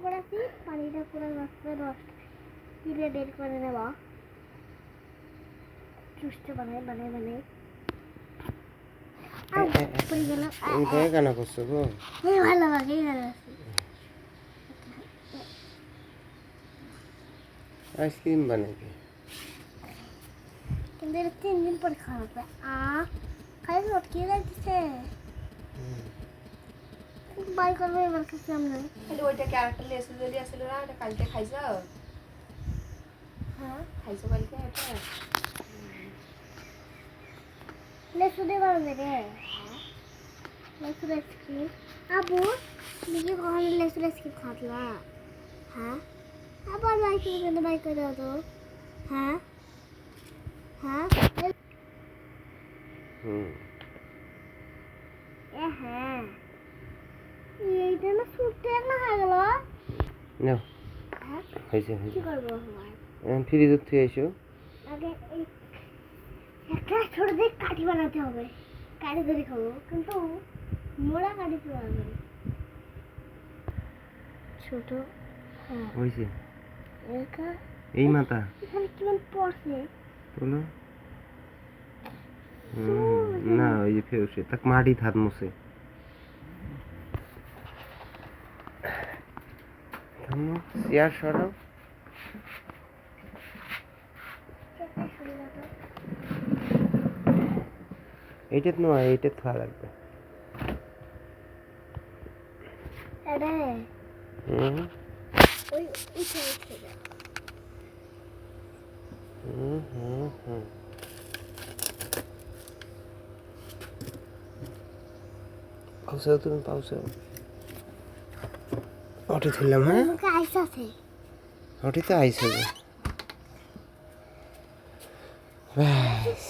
করাছি পানিটা পুরো নষ্ট 10 ডেট করে নেব চুষতে বানাই এটা কেন করছো গো? ভালো লাগে ভালো আইসক্রিম বানাবি কিন্তু এটা 3 দিন পর খাওয়া হবে খালি লটকে যাচ্ছে বাই করবো এবার কাছে আমরা ওইটা কি আরেকটা লেসু যদি আসছিল না এটা কালকে খাইছো? হ্যাঁ খাইছো কালকে এটা লেসু দিয়ে বানাবে রে লেসু আইসক্রিম আবু নিজে কখনো লেসু আইসক্রিম খাতলা হ্যাঁ আবার বাই করে দাও তো হ্যাঁ হ্যাঁ হ্যাঁ এইটা না সুটে না হয়ে গেল নাও হ্যাঁ হয়েছে কি করবো এখন ফ্রিজে থেকে এসো আগে এই একটা ছোট দিয়ে কাঠি বানাতে হবে কাঠি ধরে খাবো কিন্তু মোড়া কাঠি তো হবে ছোট হ্যাঁ হয়েছে এটা এই মাথা এখানে কেমন পড়ছে বলো না ওই যে ফেরছে তাক মাটি থাত মুছে চেয়ার সরাও এইটা নয় এইটা থাকা লাগবে আরে হুম ওই উঠে যায় হুম হুম হুম পাউসাও তুমি পাউসাও ওটি তুললাম হ্যাঁ মুখে আইস আছে ওটি তো আইস হবে ব্যাস